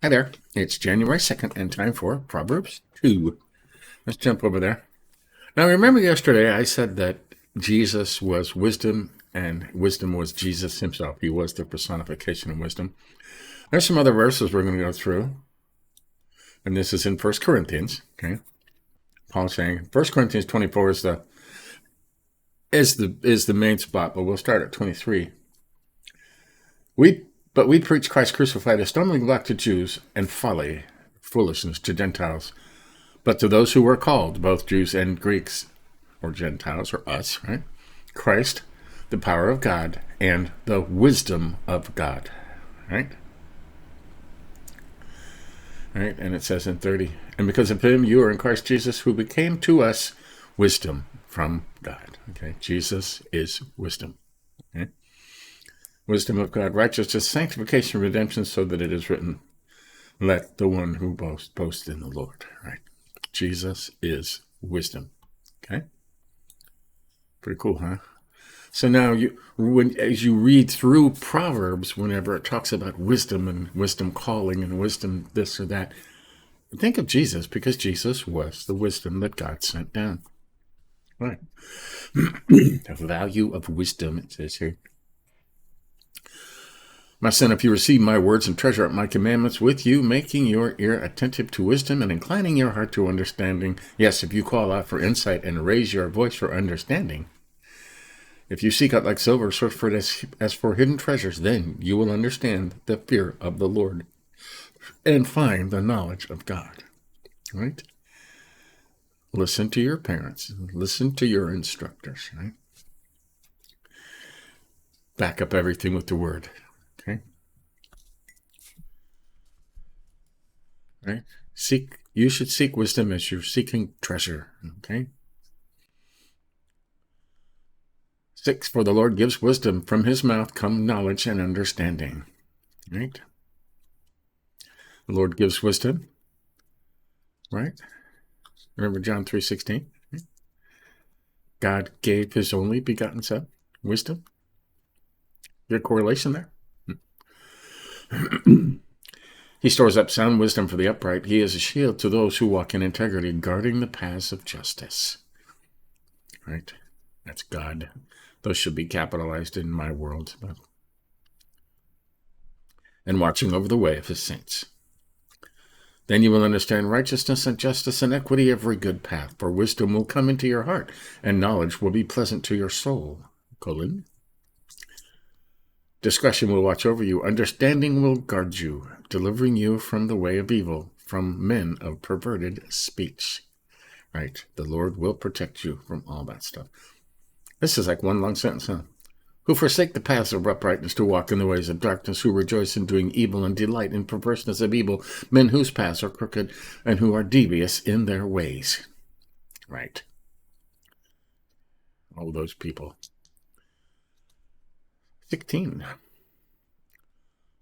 Hi there. It's January 2nd and time for Proverbs 2. Let's jump over there. Now, remember yesterday I said that Jesus was wisdom and wisdom was Jesus himself. He was the personification of wisdom. There's some other verses we're going to go through. And this is in 1 Corinthians. Okay. Paul's saying 1 Corinthians 24 is the main spot, but we'll start at 23. But we preach Christ crucified, a stumbling block to Jews and folly, foolishness to Gentiles. But to those who were called, both Jews and Greeks, or Gentiles, or us, right? Christ, the power of God, and the wisdom of God, right? Right, and it says in 30, and because of him you are in Christ Jesus, who became to us wisdom from God. Okay, Jesus is wisdom. Okay? Wisdom of God, righteousness, sanctification, redemption, so that it is written, let the one who boast in the Lord. Right? Jesus is wisdom. Okay? Pretty cool, huh? So now, as you read through Proverbs, whenever it talks about wisdom and wisdom calling and wisdom this or that, think of Jesus, because Jesus was the wisdom that God sent down. Right. The value of wisdom, it says here. My son, if you receive my words and treasure up my commandments with you, making your ear attentive to wisdom and inclining your heart to understanding. Yes, if you call out for insight and raise your voice for understanding. If you seek out like silver, search for it as for hidden treasures, then you will understand the fear of the Lord and find the knowledge of God. Right? Listen to your parents. Listen to your instructors. Right? Back up everything with the word. Okay? Right? You should seek wisdom as you're seeking treasure. Okay? 6, for the Lord gives wisdom. From his mouth come knowledge and understanding. Right? The Lord gives wisdom. Right? Remember John 3:16? Right? God gave his only begotten son. Wisdom. Good correlation there. He stores up sound wisdom for the upright. He is a shield to those who walk in integrity, guarding the paths of justice. Right? That's God. Those should be capitalized in my world. And watching over the way of his saints. Then you will understand righteousness and justice and equity, every good path. For wisdom will come into your heart, and knowledge will be pleasant to your soul. Colon. Discretion will watch over you. Understanding will guard you, delivering you from the way of evil, from men of perverted speech. Right? The Lord will protect you from all that stuff. This is like one long sentence, huh? Who forsake the paths of uprightness to walk in the ways of darkness, who rejoice in doing evil and delight in perverseness of evil, men whose paths are crooked and who are devious in their ways. Right? All those people. 16.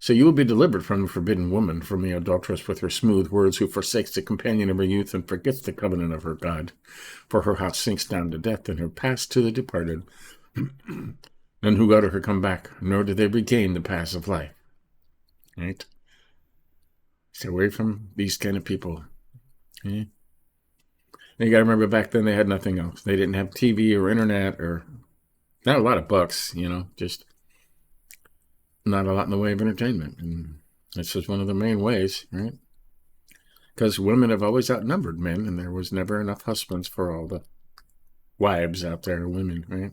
So you will be delivered from the forbidden woman, from the adulteress with her smooth words, who forsakes the companion of her youth and forgets the covenant of her God. For her house sinks down to death, and her paths to the departed. None who go to her come back, nor do they regain the paths of life. Right? Stay away from these kind of people. Okay? And you got to remember, back then they had nothing else. They didn't have TV or internet, or not a lot of books, just not a lot in the way of entertainment. And this is one of the main ways, right? Because women have always outnumbered men, and there was never enough husbands for all the wives out there, women, right?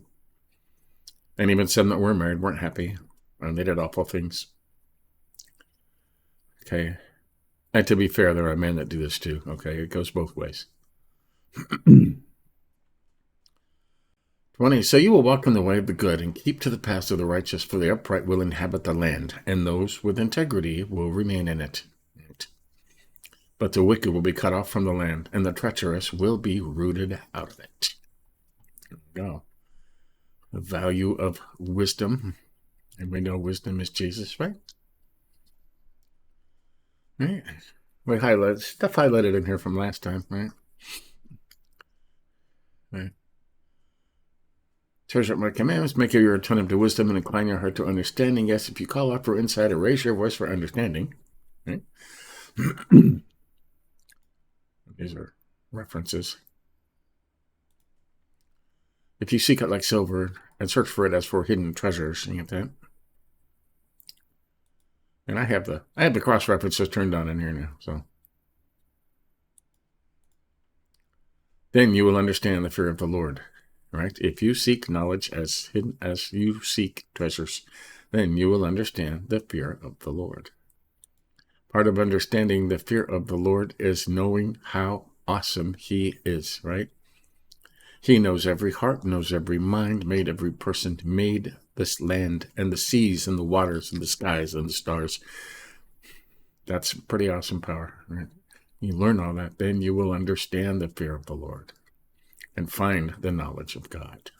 And even some that were married weren't happy, and they did awful things. Okay. And to be fair, there are men that do this too. Okay. It goes both ways. 20. So you will walk in the way of the good and keep to the paths of the righteous, for the upright will inhabit the land, and those with integrity will remain in it. But the wicked will be cut off from the land, and the treacherous will be rooted out of it. There we go. The value of wisdom. And we know wisdom is Jesus, right? Right. We highlighted stuff highlighted in here from last time, right? Right. Treasure up my commandments, make your ear attentive to wisdom, and incline your heart to understanding. Yes, if you call out for insight or raise your voice for understanding. Right? These are references. If you seek it like silver and search for it as for hidden treasures, you get that? And I have the cross references turned on in here now, so. Then you will understand the fear of the Lord, right? If you seek knowledge as hidden as you seek treasures, then you will understand the fear of the Lord. Part of understanding the fear of the Lord is knowing how awesome he is, right? He knows every heart, knows every mind, made every person, made this land and the seas and the waters and the skies and the stars. That's pretty awesome power, right? You learn all that, then you will understand the fear of the Lord and find the knowledge of God.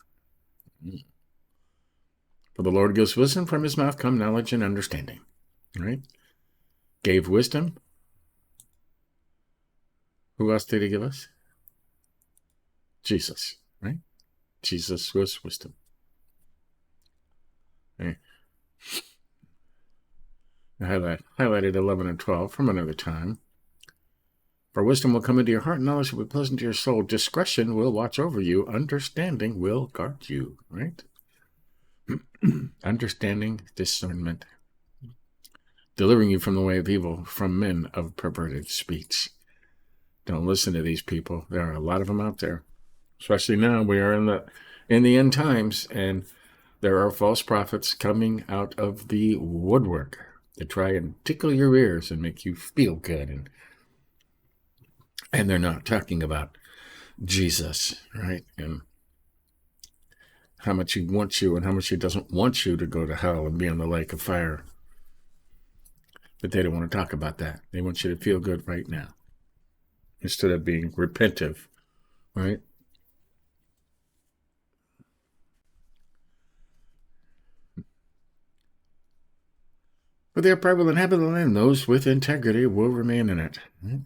For the Lord gives wisdom, from his mouth come knowledge and understanding, right? Gave wisdom. Who else did he give us? Jesus, right? Jesus was wisdom. Okay. I highlighted 11 and 12 from another time. For wisdom will come into your heart, knowledge will be pleasant to your soul. Discretion will watch over you. Understanding will guard you, right? Understanding, discernment. Delivering you from the way of evil, from men of perverted speech. Don't listen to these people. There are a lot of them out there. Especially now, we are in the end times, and there are false prophets coming out of the woodwork to try and tickle your ears and make you feel good. And they're not talking about Jesus, right? And how much he wants you and how much he doesn't want you to go to hell and be in the lake of fire. But they don't want to talk about that. They want you to feel good right now instead of being repentive, right? For the upright will inhabit the land, those with integrity will remain in it. Right?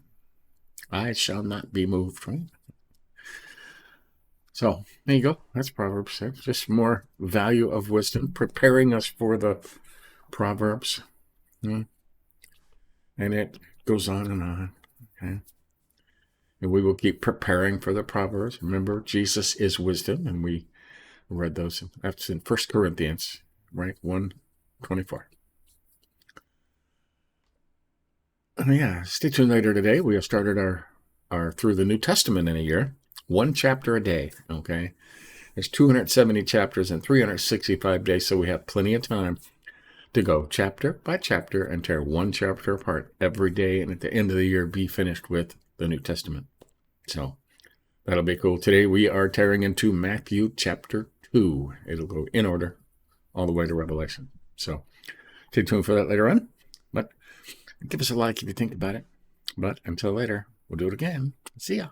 I shall not be moved, right? So, there you go. That's Proverbs 6. Just more value of wisdom, preparing us for the Proverbs. Yeah. And it goes on and on. Okay. And we will keep preparing for the Proverbs. Remember, Jesus is wisdom, and we read those. That's in 1 Corinthians, right? 1:24. Yeah, stay tuned later today. We have started our through the New Testament in a year, one chapter a day, okay? There's 270 chapters and 365 days, so we have plenty of time to go chapter by chapter and tear one chapter apart every day, and at the end of the year, be finished with the New Testament. So that'll be cool. Today we are tearing into Matthew chapter 2. It'll go in order all the way to Revelation. So stay tuned for that later on. But give us a like if you think about it. But until later, we'll do it again. See ya.